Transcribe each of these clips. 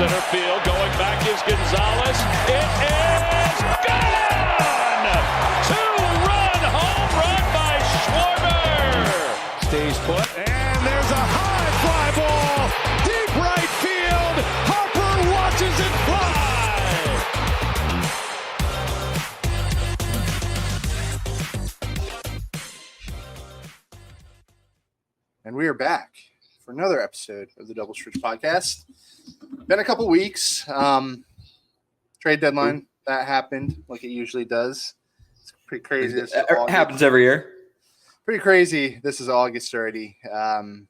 center field. Going back is Gonzalez. It is gone! Two-run home run by Schwarber. Stays put, and there's a high fly ball. Deep right field. Harper watches it fly. And we are back for another episode of the Double Stretch Podcast. Been a couple weeks. Trade deadline, that happened like it usually does. It's pretty crazy. It happens every year. Pretty crazy. This is August already. Time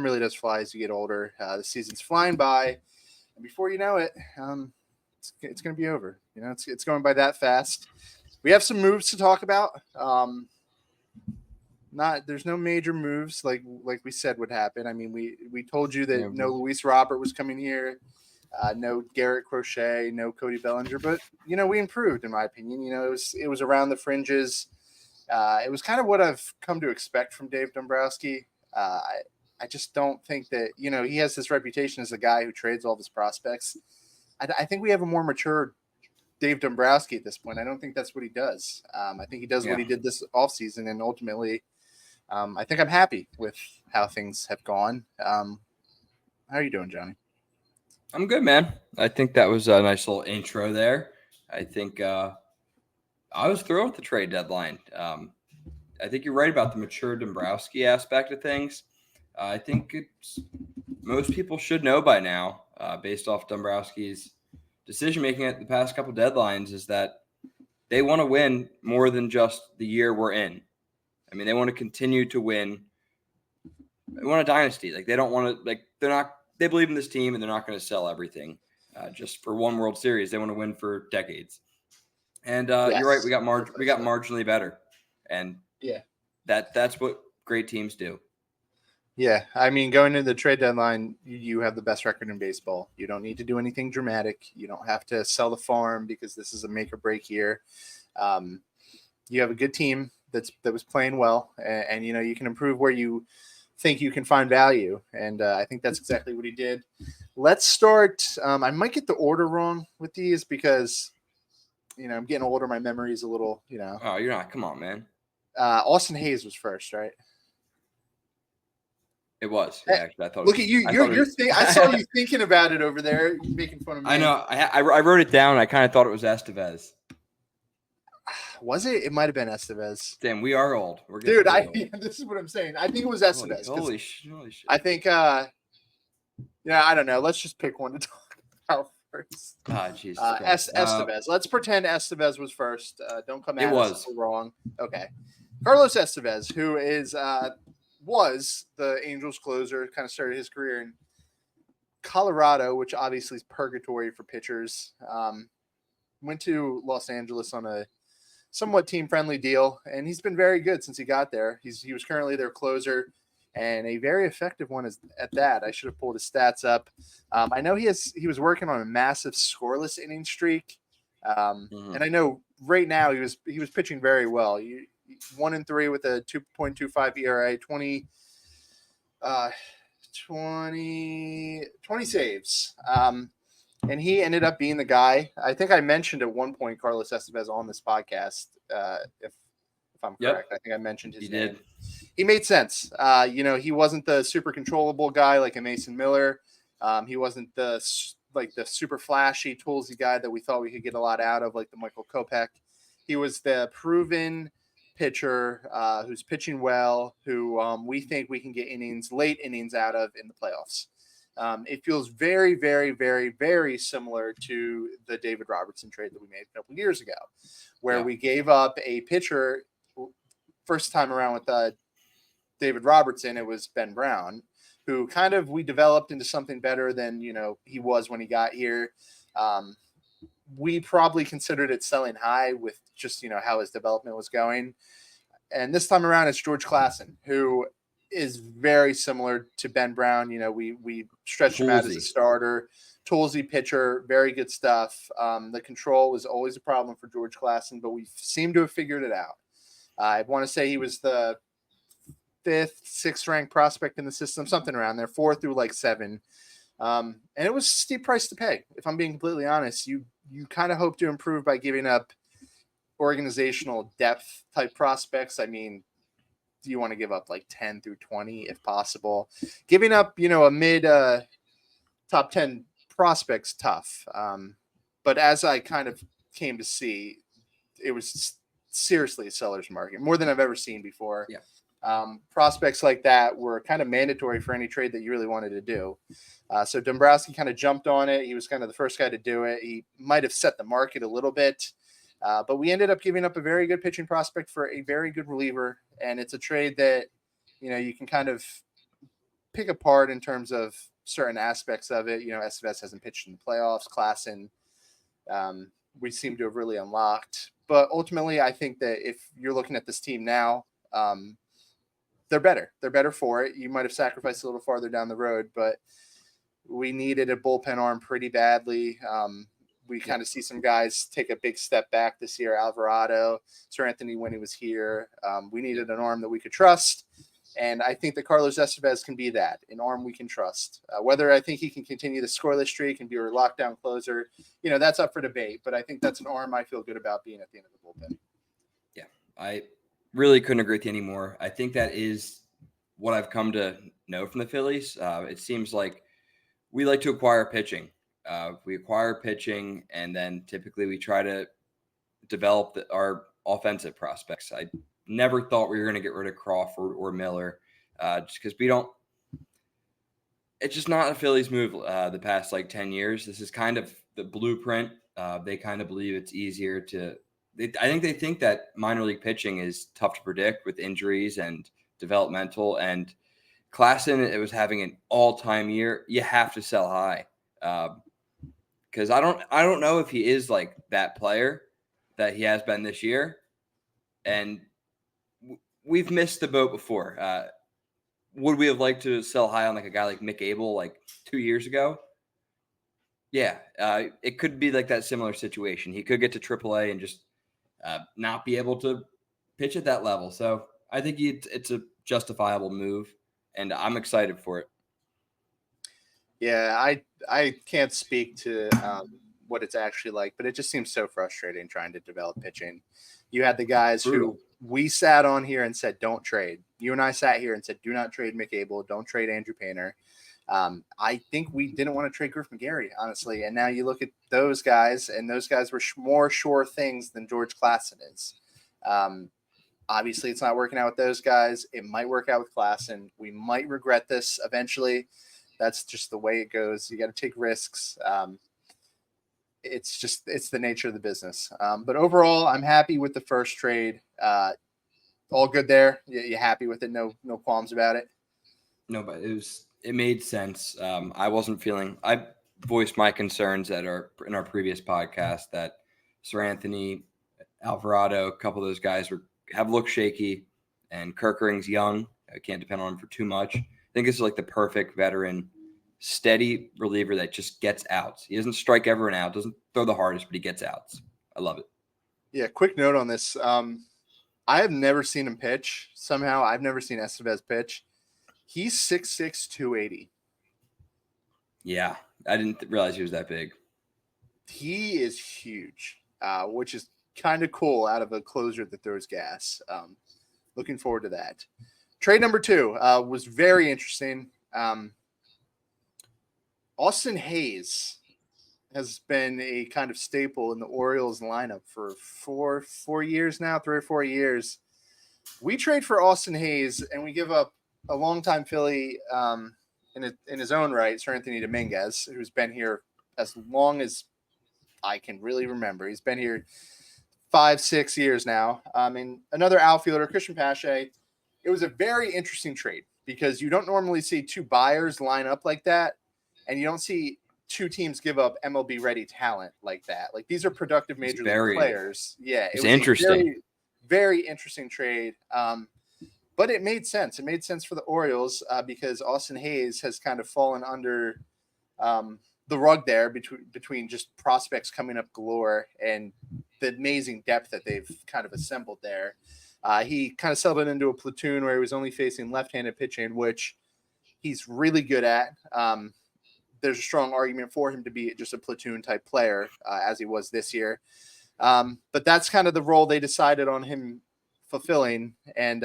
really does fly as you get older. The season's flying by. And before you know it, it's going to be over. You know, it's going by that fast. We have some moves to talk about. There's no major moves like we said would happen. I mean, we told you that no Luis Robert was coming here, no Garrett Crochet, no Cody Bellinger, but you know, we improved in my opinion. You know, it was around the fringes. It was kind of what I've come to expect from Dave Dombrowski. I just don't think that, you know, he has this reputation as a guy who trades all of his prospects. I think we have a more mature Dave Dombrowski at this point. I don't think that's what he does. I think he does what he did this offseason, and ultimately I think I'm happy with how things have gone. How are you doing, Johnny? I'm good, man. I think that was a nice little intro there. I think I was thrilled with the trade deadline. I think you're right about the mature Dombrowski aspect of things. I think most people should know by now, based off Dombrowski's decision-making at the past couple deadlines, is that they want to win more than just the year we're in. I mean, they want to continue to win. They want a dynasty. Like, they don't want to, they believe in this team and they're not going to sell everything just for one World Series. They want to win for decades. And You're right. We got marginally better. And that's what great teams do. Yeah. I mean, going into the trade deadline, you have the best record in baseball. You don't need to do anything dramatic. You don't have to sell the farm because this is a make or break year. You have a good team that was playing well, and you know, you can improve where you think you can find value, and I think that's exactly what he did. Let's start. I might get the order wrong with these because, you know, I'm getting older. My memory is a little, you know. Oh, you're not. Come on, man. Austin Hayes was first, right? It was. Yeah, actually, I thought. Look at you. I saw you thinking about it over there, making fun of me. I know. I wrote it down. I kind of thought it was Esteves. Was it? It might have been Esteves. Damn, we are old. Dude, this is what I'm saying. I think it was Esteves. Holy shit. I think, I don't know. Let's just pick one to talk about first. Jesus. Esteves. Let's pretend Esteves was first. Don't come at us if we're wrong. Okay. Carlos Esteves, who was the Angels closer, kind of started his career in Colorado, which obviously is purgatory for pitchers. Went to Los Angeles on a somewhat team-friendly deal, and he's been very good since he got there. He was currently their closer, and a very effective one at that. I should have pulled his stats up. I know he was working on a massive scoreless inning streak, and I know right now he was pitching very well. 1-3 with a 2.25 ERA, 20 saves. And he ended up being the guy. I think I mentioned at one point Carlos Esteves on this podcast. If I'm correct, I think I mentioned his name. Did. He made sense. You know, he wasn't the super controllable guy like a Mason Miller. He wasn't the super flashy, toolsy guy that we thought we could get a lot out of, like the Michael Kopech. He was the proven pitcher who's pitching well, who we think we can get late innings out of in the playoffs. It feels very, very, very, very similar to the David Robertson trade that we made a couple years ago, where we gave up a pitcher. First time around with David Robertson, it was Ben Brown, who kind of we developed into something better than, you know, he was when he got here. We probably considered it selling high with just, you know, how his development was going. And this time around, it's George Klassen, who is very similar to Ben Brown. You know, we stretched him out as a starter, toolsy pitcher, very good stuff. The control was always a problem for George Klassen, but we seem to have figured it out. I want to say he was the 5th, 6th ranked prospect in the system, something around there, 4 through like 7. And it was a steep price to pay. If I'm being completely honest, you kind of hope to improve by giving up organizational depth type prospects. I mean, do you want to give up like 10 through 20 if possible? Giving up, a mid top 10 prospects tough. But as I kind of came to see, it was seriously a seller's market, more than I've ever seen before. Yeah. Prospects like that were kind of mandatory for any trade that you really wanted to do. So Dombrowski kind of jumped on it. He was kind of the first guy to do it. He might have set the market a little bit, but we ended up giving up a very good pitching prospect for a very good reliever. And it's a trade that, you can kind of pick apart in terms of certain aspects of it. Esteves hasn't pitched in the playoffs. Klassen, we seem to have really unlocked. But ultimately, I think that if you're looking at this team now, they're better. They're better for it. You might have sacrificed a little farther down the road, but we needed a bullpen arm pretty badly. We kind of see some guys take a big step back this year. Alvarado, Sir Anthony when he was here. We needed an arm that we could trust. And I think that Carlos Esteves can be that, an arm we can trust. Whether I think he can continue the scoreless streak and be a lockdown closer, that's up for debate. But I think that's an arm I feel good about being at the end of the bullpen. Yeah, I really couldn't agree with you anymore. I think that is what I've come to know from the Phillies. It seems like we like to acquire pitching. We acquire pitching, and then typically we try to develop our offensive prospects. I never thought we were going to get rid of Crawford or Miller just because we don't – it's just not a Phillies move the past 10 years. This is kind of the blueprint. They kind of believe it's easier to – I think that minor league pitching is tough to predict with injuries and developmental. And Klassen, it was having an all-time year. You have to sell high because I don't know if he is like that player that he has been this year. And we've missed the boat before. Would we have liked to sell high on a guy like Mick Abel 2 years ago? Yeah, it could be that similar situation. He could get to AAA and just not be able to pitch at that level. So I think it's a justifiable move, and I'm excited for it. Yeah, I can't speak to what it's actually like, but it just seems so frustrating trying to develop pitching. You had the guys Brutal. who we sat on here and said, don't trade. You and I sat here and said, do not trade Mick Abel. Don't trade Andrew Painter. I think we didn't want to trade Griff McGarry, honestly. And now you look at those guys, and those guys were more sure things than George Klassen is. Obviously, it's not working out with those guys. It might work out with Klassen. We might regret this eventually. That's just the way it goes. You got to take risks. It's the nature of the business. But overall, I'm happy with the first trade. All good there. You happy with it? No qualms about it. No, but it made sense. I voiced my concerns in our previous podcast that Sir Anthony, Alvarado, a couple of those guys have looked shaky, and Kerkering's young. I can't depend on him for too much. I think this is the perfect veteran, steady reliever that just gets outs. He doesn't strike everyone out, doesn't throw the hardest, but he gets outs. I love it. Yeah, quick note on this. I have never seen him pitch. Somehow, I've never seen Esteves pitch. He's 6'6", 280. Yeah, I didn't realize he was that big. He is huge, which is kind of cool out of a closer that throws gas. Looking forward to that. Trade number 2 was very interesting. Austin Hayes has been a kind of staple in the Orioles lineup for 4 years now, 3 or 4 years. We trade for Austin Hayes, and we give up a longtime Philly in his own right, Sir Anthony Dominguez, who's been here as long as I can really remember. He's been here 5-6 years now. And another outfielder, Christian Pache. It was a very interesting trade because you don't normally see 2 buyers line up like that, and you don't see 2 teams give up MLB ready talent like that. These are productive major league players. Yeah, it's interesting. Very, very interesting trade. But it made sense. It made sense for the Orioles because Austin Hayes has kind of fallen under the rug there between just prospects coming up galore and the amazing depth that they've kind of assembled there. He kind of settled into a platoon where he was only facing left-handed pitching, which he's really good at. there's a strong argument for him to be just a platoon type player as he was this year. But that's kind of the role they decided on him fulfilling. And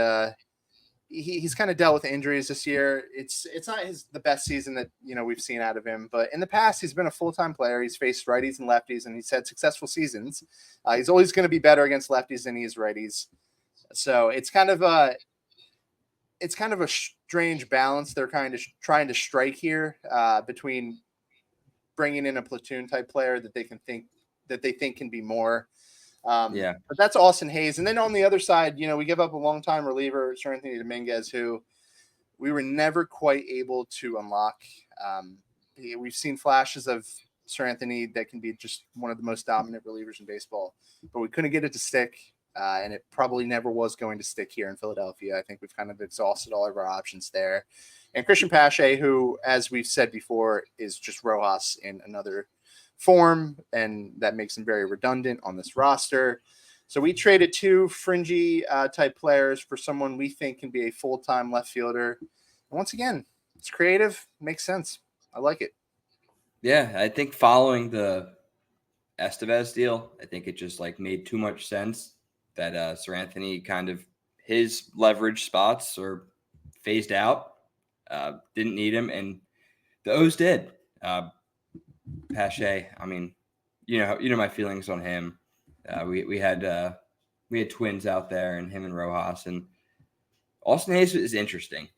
he's kind of dealt with injuries this year. It's not the best season that we've seen out of him, but in the past he's been a full-time player. He's faced righties and lefties, and he's had successful seasons. He's always going to be better against lefties than he is righties. So it's kind of a strange balance they're kind of trying to strike here between bringing in a platoon type player that they think can be more. But that's Austin Hayes. And then on the other side, we give up a long-time reliever, Sir Anthony Dominguez, who we were never quite able to unlock. We've seen flashes of Sir Anthony that can be just one of the most dominant relievers in baseball, but we couldn't get it to stick. And it probably never was going to stick here in Philadelphia. I think we've kind of exhausted all of our options there. And Christian Pache, who, as we've said before, is just Rojas in another form, and that makes him very redundant on this roster. So we traded 2 fringy type players for someone we think can be a full-time left fielder. And once again, it's creative, makes sense. I like it. Yeah, I think following the Esteves deal, I think it just made too much sense that Sir Anthony kind of his leverage spots are phased out. Didn't need him, and the O's did. Pache, I mean, you know my feelings on him. We had twins out there, and him and Rojas, and Austin Hayes is interesting.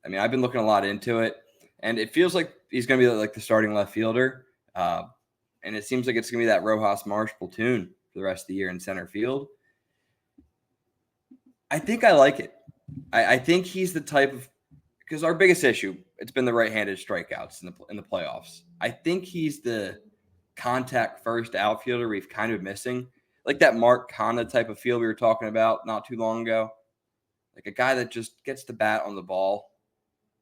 I mean, I've been looking a lot into it, and it feels like he's going to be like the starting left fielder. And it seems like it's going to be that Rojas Marsh platoon for the rest of the year in center field. I think I like it. I think he's the type of, because our biggest issue, it's been the right-handed strikeouts in the playoffs. I think he's the contact first outfielder we've kind of missing, like that Mark Canha type of feel we were talking about not too long ago, like a guy that just gets the bat on the ball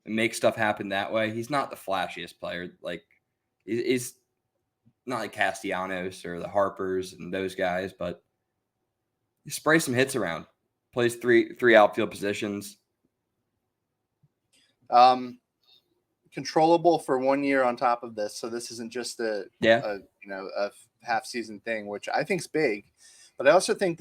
and makes stuff happen that way. He's not the flashiest player, like he's not like Castellanos or the Harpers and those guys, but he sprays some hits around, plays three outfield positions. Controllable for 1 year on top of this, so this isn't just a half season thing, which I think is big. But I also think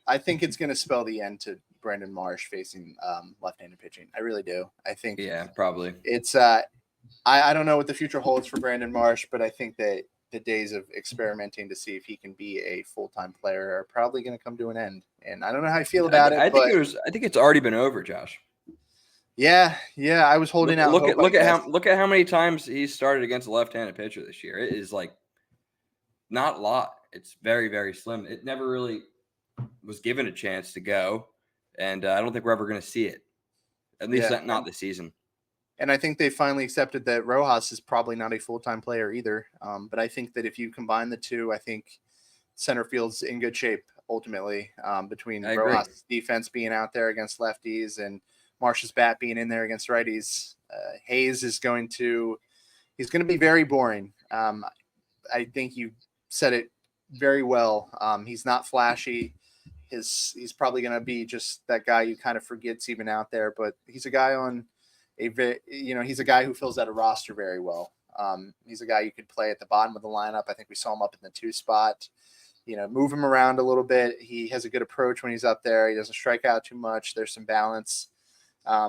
I think it's going to spell the end to Brandon Marsh facing left-handed pitching. I really do. I think probably it's I don't know what the future holds for Brandon Marsh, but I think that the days of experimenting to see if he can be a full-time player are probably going to come to an end. And I don't know how I feel about it. I think it's already been over, Josh. Yeah. I was holding out. Look at how many times he started against a left-handed pitcher this year. It is not a lot. It's very, very slim. It never really was given a chance to go, and I don't think we're ever going to see it. At least not this season. And I think they finally accepted that Rojas is probably not a full-time player either. But I think that if you combine the two, I think center field's in good shape ultimately, between Rojas' defense being out there against lefties and Marsh's bat being in there against righties. Hayes is going to be very boring. I think you said it very well. He's not flashy. He's probably going to be just that guy you kind of forget's even out there, but he's a guy he's a guy who fills out a roster very well. He's a guy you could play at the bottom of the lineup. I think we saw him up in the 2 spot, move him around a little bit. He has a good approach when he's up there. He doesn't strike out too much. There's some balance. I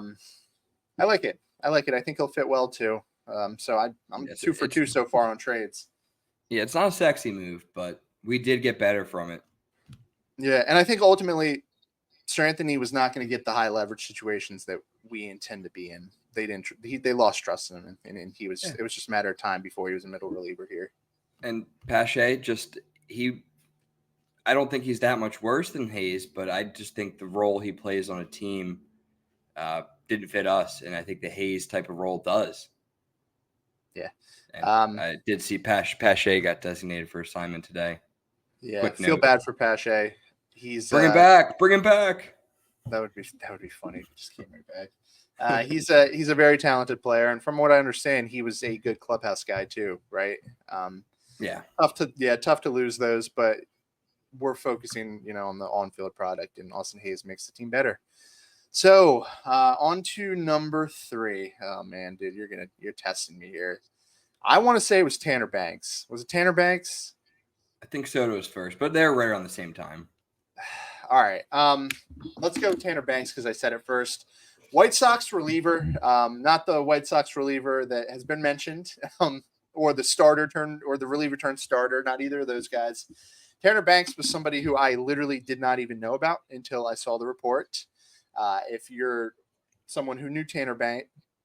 like it. I think he'll fit well too. So I'm 2 for 2 so far on trades. Yeah, it's not a sexy move, but we did get better from it. Yeah, and I think ultimately Sir Anthony was not going to get the high leverage situations that we intend to be in. They lost trust in him, and it was just a matter of time before he was a middle reliever here. And Pache, I don't think he's that much worse than Hayes, but I just think the role he plays on a team didn't fit us, and I think the Hayes type of role does. Yeah. And I did see Pache got designated for assignment today. Yeah, feel bad for Pache. He's bring him back. Bring him back. That would be funny. Just came right back. He's a very talented player, and from what I understand, he was a good clubhouse guy too, right? Tough to lose those, but we're focusing, on the on-field product, and Austin Hayes makes the team better. So on to number 3. Oh man, dude, you're testing me here. I want to say it was Tanner Banks. Was it Tanner Banks? I think Soto was first, but they're right around the same time. All right. Let's go with Tanner Banks because I said it first. White Sox reliever, not the White Sox reliever that has been mentioned, or the reliever turned starter. Not either of those guys. Tanner Banks was somebody who I literally did not even know about until I saw the report. If you're someone who knew Tanner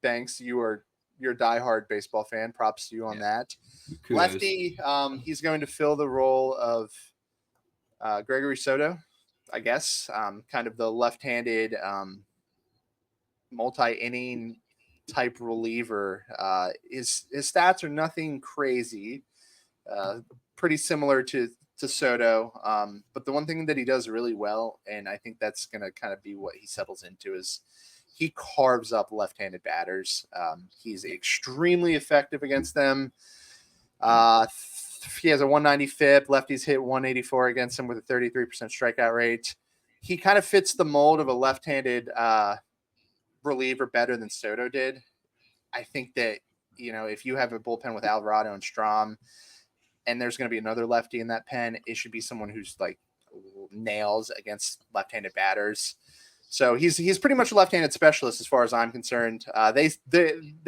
Banks, you're a diehard baseball fan. Props to you on that. Kudos. Lefty, he's going to fill the role of Gregory Soto, I guess, kind of the left-handed multi-inning type reliever. His stats are nothing crazy, pretty similar to Soto. But the one thing that he does really well, and I think that's going to kind of be what he settles into, is he carves up left-handed batters. He's extremely effective against them. He has a 190 FIP. Lefties hit 184 against him with a 33% strikeout rate. He kind of fits the mold of a left-handed reliever better than Soto did. I think that, if you have a bullpen with Alvarado and Strahm, and there's going to be another lefty in that pen, it should be someone who's like nails against left-handed batters. So he's pretty much a left-handed specialist as far as I'm concerned. They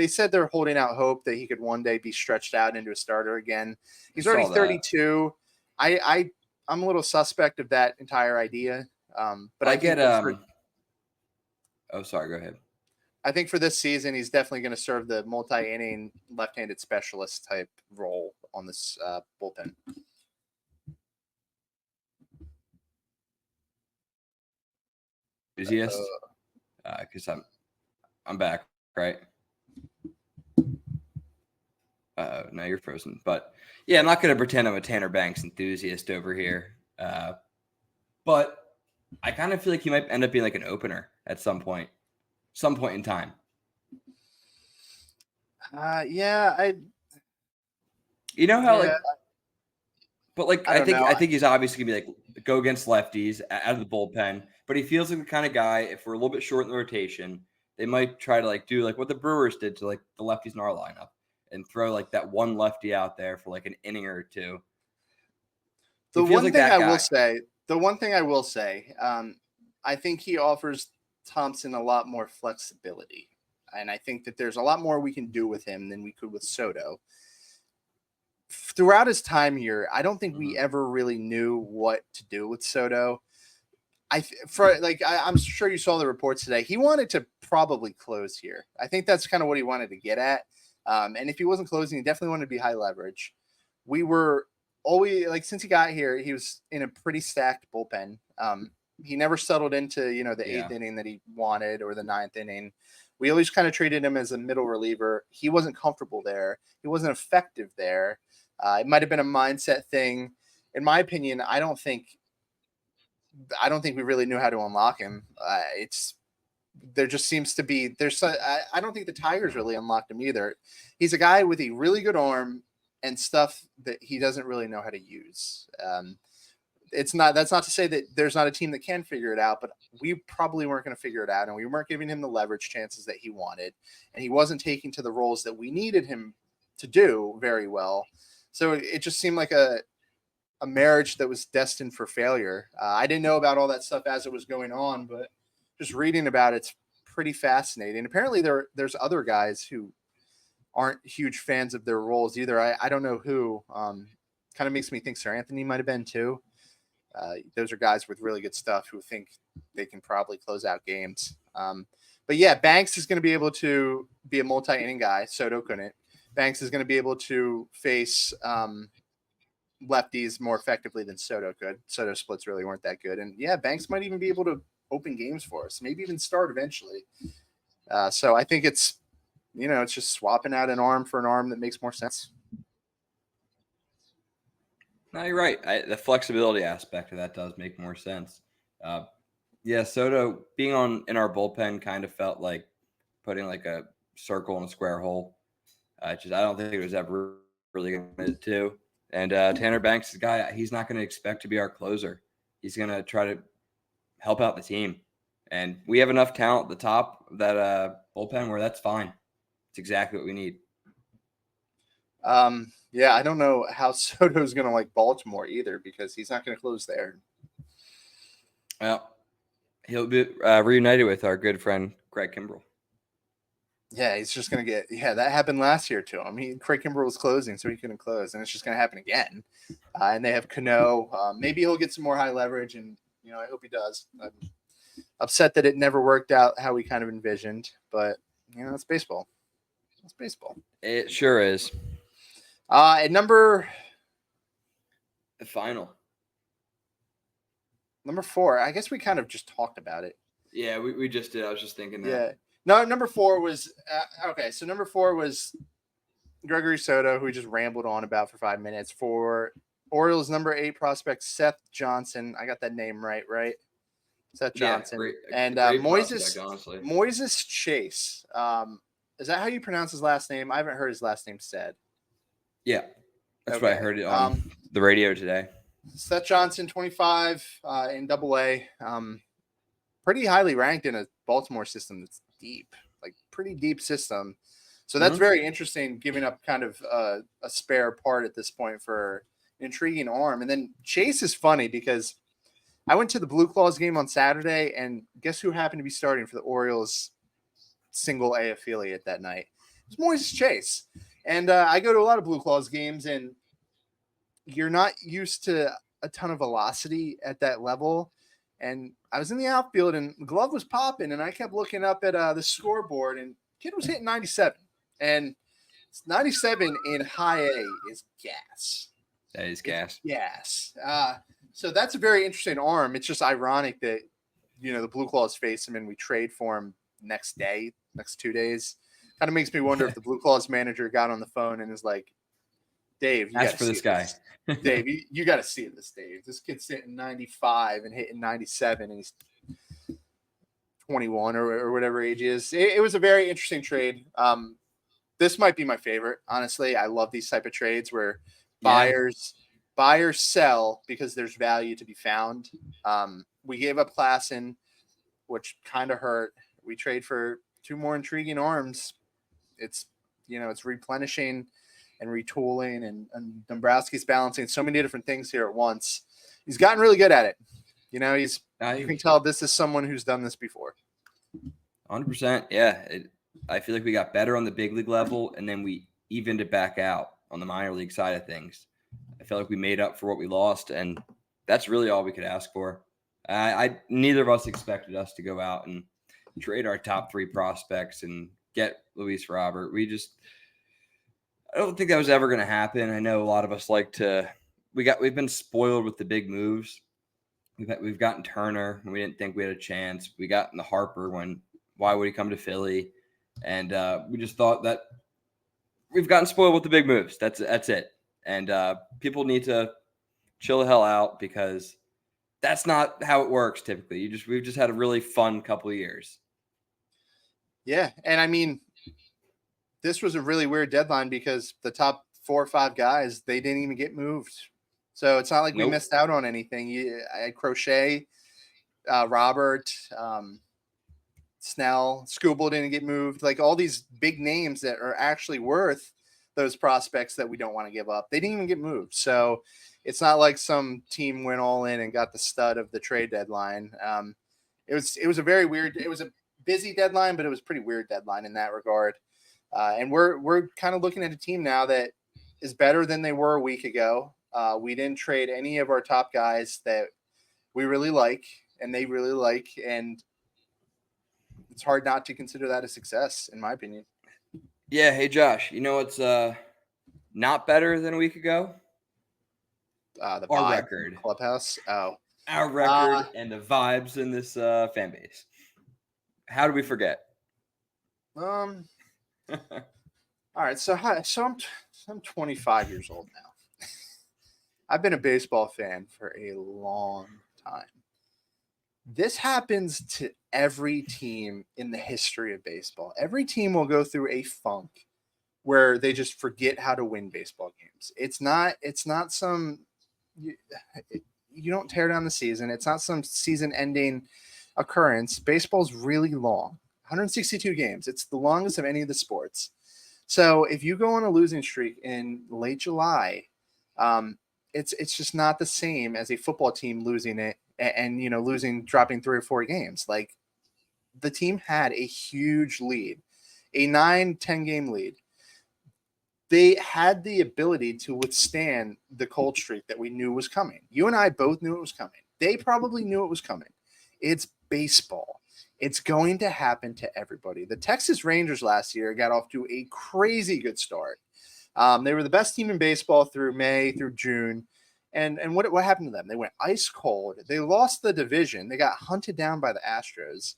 said they're holding out hope that he could one day be stretched out into a starter again. He's already 32. I'm a little suspect of that entire idea. But I get oh, sorry. Go ahead. I think for this season, he's definitely going to serve the multi-inning left-handed specialist type role on this bullpen. Enthusiast, because I'm back, right? Now you're frozen, but yeah, I'm not going to pretend I'm a Tanner Banks enthusiast over here. But I kind of feel like he might end up being like an opener at some point in time. Yeah, you know how yeah. But I think he's obviously gonna be like go against lefties out of the bullpen. But he feels like the kind of guy, if we're a little bit short in the rotation, they might try to do what the Brewers did to the lefties in our lineup and throw that one lefty out there for an inning or two. The one thing I will say, I think he offers Thompson a lot more flexibility. And I think that there's a lot more we can do with him than we could with Soto. Throughout his time here, I don't think we ever really knew what to do with Soto. I'm sure you saw the reports today. He wanted to probably close here. I think that's kind of what he wanted to get at. And if he wasn't closing, he definitely wanted to be high leverage. We were always since he got here, he was in a pretty stacked bullpen. He never settled into, the eighth inning that he wanted or the ninth inning. We always kind of treated him as a middle reliever. He wasn't comfortable there. He wasn't effective there. It might have been a mindset thing. In my opinion, I don't think we really knew how to unlock him. There just seems to be I don't think the Tigers really unlocked him either. He's a guy with a really good arm and stuff that he doesn't really know how to use. That's not to say that there's not a team that can figure it out, but we probably weren't going to figure it out, and we weren't giving him the leverage chances that he wanted, and he wasn't taking to the roles that we needed him to do very well. So it just seemed like a marriage that was destined for failure. I didn't know about all that stuff as it was going on, but just reading about it's pretty fascinating. Apparently there's other guys who aren't huge fans of their roles either. I don't know who. Kind of makes me think Sir Anthony might have been too. Those are guys with really good stuff who think they can probably close out games. But yeah, Banks is going to be able to be a multi-inning guy. Soto couldn't. Banks is going to be able to face lefties more effectively than Soto could. Soto splits really weren't that good. And yeah, Banks might even be able to open games for us, maybe even start eventually. So I think it's just swapping out an arm for an arm that makes more sense. No, you're right. The flexibility aspect of that does make more sense. Yeah, Soto being in our bullpen kind of felt like putting a circle in a square hole. I don't think it was ever really committed to. And Tanner Banks is a guy, he's not going to expect to be our closer. He's going to try to help out the team. And we have enough talent at the top of that bullpen where that's fine. It's exactly what we need. Yeah, I don't know how Soto's going to like Baltimore either because he's not going to close there. Well, he'll be reunited with our good friend Greg Kimbrell. Yeah, he's just going to get – yeah, that happened last year to him. Craig Kimbrell was closing, so he couldn't close, and it's just going to happen again. And they have Cano. Maybe he'll get some more high leverage, and, I hope he does. I'm upset that it never worked out how we kind of envisioned, but, it's baseball. It's baseball. It sure is. At number The final. 4, I guess we kind of just talked about it. Yeah, we just did. I was just thinking that. Yeah. No, number 4 was okay. So number 4 was Gregory Soto, who we just rambled on about for 5 minutes. For Orioles, number 8 prospect Seth Johnson. I got that name right? Seth Johnson. Great Moises prospect, honestly. Moises Chase. Is that how you pronounce his last name? I haven't heard his last name said. Yeah, that's okay. what I heard it on the radio today. Seth Johnson, 25 in Double-A. Pretty highly ranked in a Baltimore system that's deep, like pretty deep system. So that's very interesting, giving up kind of a spare part at this point for an intriguing arm. And then Chase is funny because I went to the Blue Claws game on Saturday, and guess who happened to be starting for the Orioles single A affiliate that night? It was Moises Chase. And I go to a lot of Blue Claws games, and you're not used to a ton of velocity at that level. And I was in the outfield, and the glove was popping, and I kept looking up at the scoreboard, and kid was hitting 97. And 97 in high A is gas. That is gas. Gas. So that's a very interesting arm. It's just ironic that, the Blue Claws face him and we trade for him next 2 days. Kind of makes me wonder if the Blue Claws manager got on the phone and is like, Dave, ask for this guy. Dave, you got to see this, Dave. This kid's hitting 95 and hitting 97, and he's 21 or whatever age he is. It was a very interesting trade. This might be my favorite, honestly. I love these type of trades where buyers sell because there's value to be found. We gave up Klassen, which kind of hurt. We trade for 2 more intriguing arms. It's it's replenishing and retooling, and Dombrowski's balancing so many different things here at once. He's gotten really good at it. You can tell this is someone who's done this before. 100%. Yeah. I feel like we got better on the big league level, and then we evened it back out on the minor league side of things. I feel like we made up for what we lost, and that's really all we could ask for. Neither of us expected us to go out and trade our top 3 prospects and get Luis Robert. I don't think that was ever going to happen. I know a lot of us we've been spoiled with the big moves. We've gotten Turner when we didn't think we had a chance. We got in the Harper why would he come to Philly? And we just thought that we've gotten spoiled with the big moves. That's it. And people need to chill the hell out because that's not how it works typically. We've just had a really fun couple of years. Yeah, and I mean, this was a really weird deadline because the top 4 or 5 guys, they didn't even get moved. So it's not like we missed out on anything. I had Crochet, Robert, Snell, Skubal didn't get moved. Like all these big names that are actually worth those prospects that we don't want to give up. They didn't even get moved. So it's not like some team went all in and got the stud of the trade deadline. It was a very weird, it was a busy deadline, but it was a pretty weird deadline in that regard. And we're kind of looking at a team now that is better than they were a week ago. We didn't trade any of our top guys that we really like and they really like. And it's hard not to consider that a success, in my opinion. Yeah. Hey, Josh, what's not better than a week ago? Our record. Clubhouse. Oh. Our record and the vibes in this fan base. How do we forget? All right. So I'm 25 years old now. I've been a baseball fan for a long time. This happens to every team in the history of baseball. Every team will go through a funk where they just forget how to win baseball games. It's not some you don't tear down the season. It's not some season-ending occurrence. Baseball's really long. 162 games. It's the longest of any of the sports. So if you go on a losing streak in late July, it's just not the same as a football team losing it and dropping 3 or 4 games. Like, the team had a huge lead, a 9-10 game lead. They had the ability to withstand the cold streak that we knew was coming. You and I both knew it was coming. They probably knew it was coming. It's baseball. It's going to happen to everybody. The Texas Rangers last year got off to a crazy good start. They were the best team in baseball through May, through June. And what happened to them? They went ice cold. They lost the division. They got hunted down by the Astros.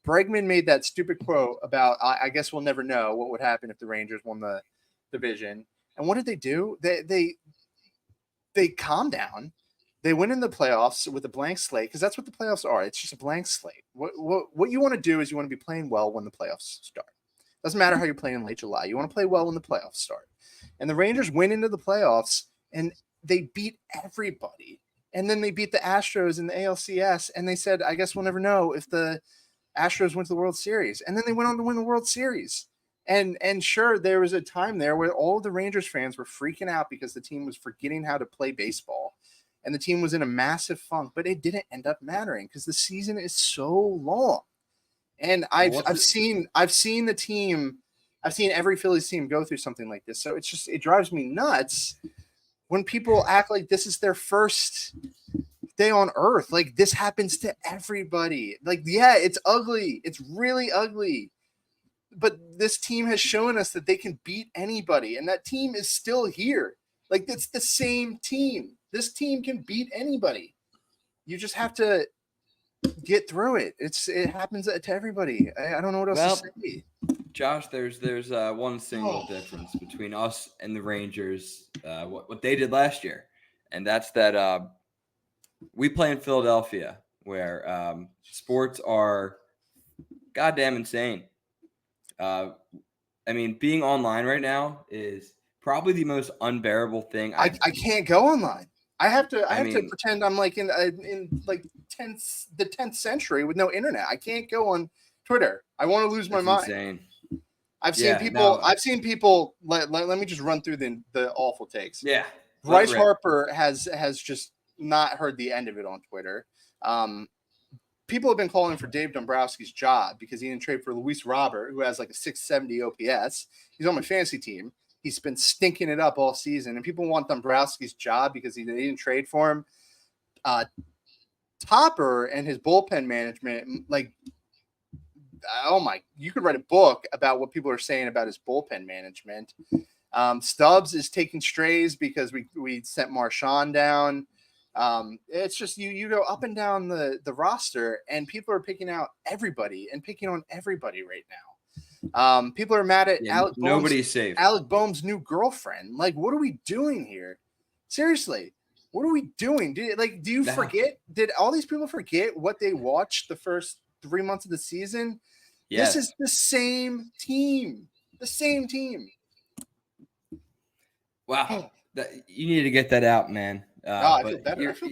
Bregman made that stupid quote about, I guess we'll never know what would happen if the Rangers won the division. And what did they do? They calmed down. They went in the playoffs with a blank slate, because that's what the playoffs are. It's just a blank slate. What you want to do is you want to be playing well when the playoffs start. Doesn't matter how you're playing in late July. You want to play well when the playoffs start. And the Rangers went into the playoffs and they beat everybody. And then they beat the Astros in the ALCS, and they said, I guess we'll never know if the Astros went to the World Series. And then they went on to win the World Series. And sure, there was a time there where all of the Rangers fans were freaking out because the team was forgetting how to play baseball. And the team was in a massive funk, but it didn't end up mattering because the season is so long. And I've seen every Phillies team go through something like this. So it drives me nuts when people act like this is their first day on earth. Like, this happens to everybody. Like, yeah, it's ugly. It's really ugly. But this team has shown us that they can beat anybody, and that team is still here. Like, it's the same team. This team can beat anybody. You just have to get through it. It happens to everybody. I don't know what else to say. Josh, there's one single difference between us and the Rangers, what they did last year, and that's that we play in Philadelphia, where sports are goddamn insane. I mean, being online right now is probably the most unbearable thing. I can't go online. I have to pretend I'm like in like the 10th century with no internet. I can't go on Twitter. I want to lose my mind. Insane. I've seen people. Let me just run through the awful takes. Yeah. Bryce Harper has just not heard the end of it on Twitter. People have been calling for Dave Dombrowski's job because he didn't trade for Luis Robert, who has like a 670 OPS. He's on my fantasy team. He's been stinking it up all season, and people want Dombrowski's job because they didn't trade for him. Topper and his bullpen management, like, oh my, you could write a book about what people are saying about his bullpen management. Stubbs is taking strays because we sent Marchand down. It's just you go up and down the roster, and people are picking out everybody and picking on everybody right now. People are mad at nobody's safe. Alec Boehm's new girlfriend. Like, what are we doing here? Seriously, what are we doing? Do you forget? Did all these people forget what they watched the first 3 months of the season? Yes. This is the same team. The same team. Wow. You need to get that out, man. I feel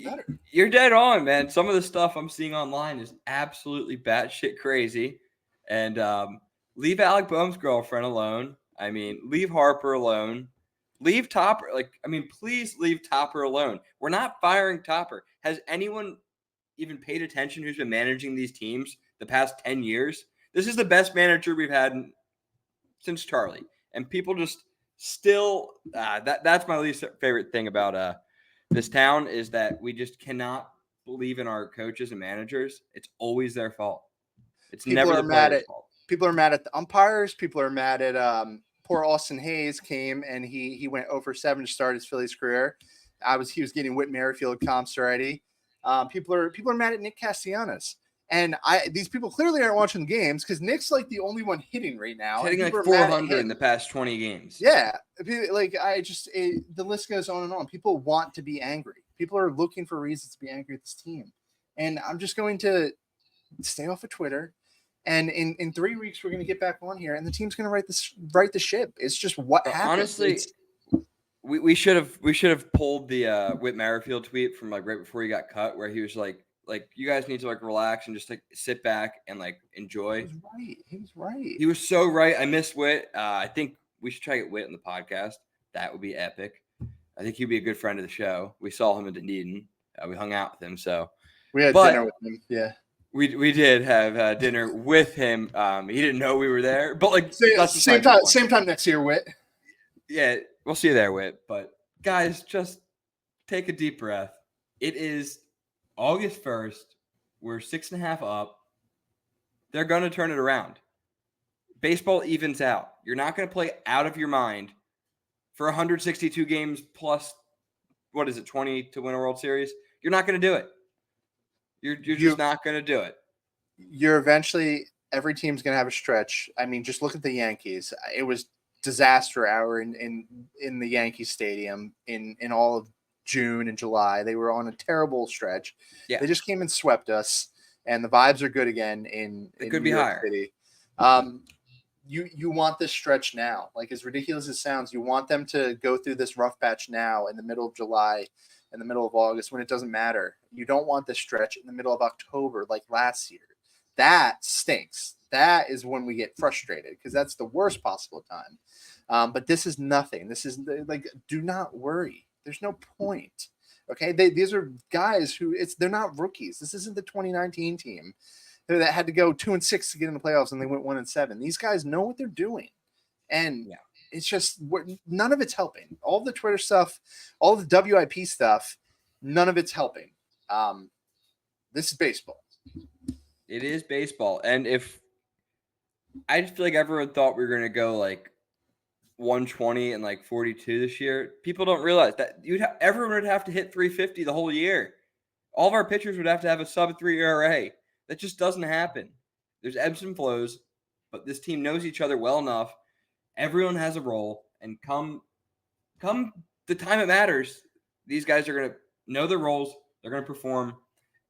better. You're dead on, man. Some of the stuff I'm seeing online is absolutely batshit crazy. And leave Alec Boehm's girlfriend alone. I mean, leave Harper alone. Leave Topper. Please leave Topper alone. We're not firing Topper. Has anyone even paid attention who's been managing these teams the past 10 years? This is the best manager we've had since Charlie. And people just still that's my least favorite thing about this town is that we just cannot believe in our coaches and managers. It's always their fault. It's never the players' fault. People are mad at the umpires. People are mad at poor Austin Hayes came and he went 0-7 to start his Phillies career. He was getting Whit Merrifield comps already. People are mad at Nick Castellanos. And these people clearly aren't watching the games because Nick's like the only one hitting right now. He's hitting like 400 in the past 20 games. Yeah. The list goes on and on. People want to be angry. People are looking for reasons to be angry at this team. And I'm just going to stay off of Twitter. And in 3 weeks, we're going to get back on here and the team's going to right the ship. It's just what happened. Honestly, we should have pulled the Whit Merrifield tweet from like right before he got cut where he was like you guys need to like relax and just like sit back and like enjoy. He was right. He was so right. I missed Whit. I think we should try to get Whit on the podcast. That would be epic. I think he'd be a good friend of the show. We saw him in Dunedin. We hung out with him. So we had dinner with him. Yeah. We did have dinner with him. He didn't know we were there, but like same time next year, Whit. Yeah, we'll see you there, Whit. But guys, just take a deep breath. It is August 1st. We're 6.5 up. They're going to turn it around. Baseball evens out. You're not going to play out of your mind for 162 games plus, 20 to win a World Series? You're not going to do it. You're just not going to do it. You're eventually – every team's going to have a stretch. I mean, just look at the Yankees. It was disaster hour in the Yankee Stadium in all of June and July. They were on a terrible stretch. Yeah. They just came and swept us, and the vibes are good again in New York City. You want this stretch now. Like, as ridiculous as it sounds, you want them to go through this rough patch now in the middle of July, in the middle of August, when it doesn't matter. You don't want this stretch in the middle of October like last year. That stinks. That is when we get frustrated because that's the worst possible time. But this is nothing. This is like, do not worry. There's no point. Okay. These are guys who they're not rookies. This isn't the 2019 team that had to go 2-6 to get in the playoffs and they went 1-7. These guys know what they're doing. And it's just none of it's helping. All the Twitter stuff, all the WIP stuff, none of it's helping. This is baseball. It is baseball. And I just feel like everyone thought we were going to go like 120 and like 42 this year. People don't realize that everyone would have to hit 350 the whole year. All of our pitchers would have to have a sub-3 ERA. That just doesn't happen. There's ebbs and flows, but this team knows each other well enough. Everyone has a role, and come the time it matters, these guys are going to know their roles, they're going to perform,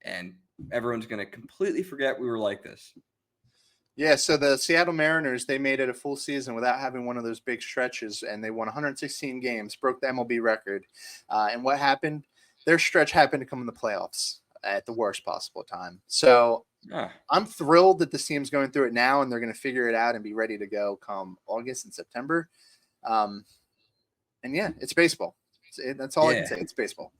and everyone's going to completely forget we were like this. Yeah, so the Seattle Mariners, they made it a full season without having one of those big stretches, and they won 116 games, broke the MLB record. And what happened? Their stretch happened to come in the playoffs at the worst possible time. So I'm thrilled that this team's going through it now, and they're going to figure it out and be ready to go come August and September. And yeah, it's baseball. That's all I can say. It's baseball.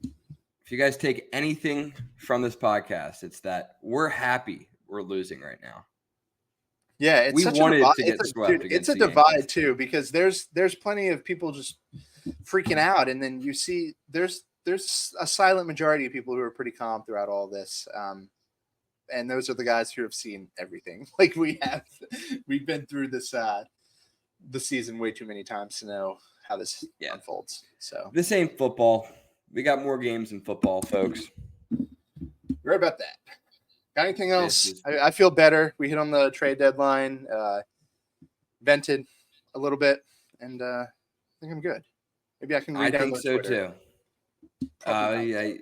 If you guys take anything from this podcast, it's that we're happy we're losing right now. Yeah, it's we wanted to get swept. It's a divide too, because there's plenty of people just freaking out, and then you see there's a silent majority of people who are pretty calm throughout all this. And those are the guys who have seen everything. Like we have. We've been through this the season way too many times to know how this unfolds. So this ain't football. We got more games than football, folks. You're right about that. Got anything else? I feel better. We hit on the trade deadline, vented a little bit, and I think I'm good. Maybe I can read down. I think so Twitter. Too.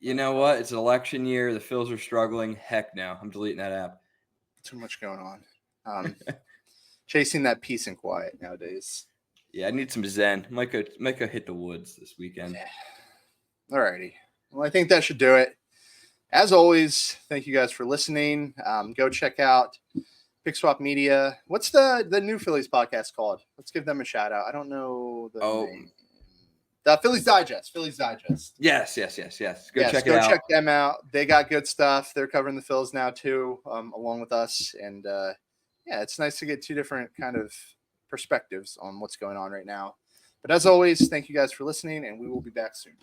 You know what? It's an election year. The Phillies are struggling. Heck no. I'm deleting that app. Too much going on. Chasing that peace and quiet nowadays. Yeah, I need some zen. Might go hit the woods this weekend. Yeah. All righty. Well, I think that should do it. As always, thank you guys for listening. Go check out Pick Swap Media. What's the new Phillies podcast called? Let's give them a shout out. I don't know the name. The Phillies Digest. Phillies Digest. Yes. Go check it out. Check them out. They got good stuff. They're covering the Phillies now too, along with us. And it's nice to get two different kind of perspectives on what's going on right now. But as always, thank you guys for listening, and we will be back soon.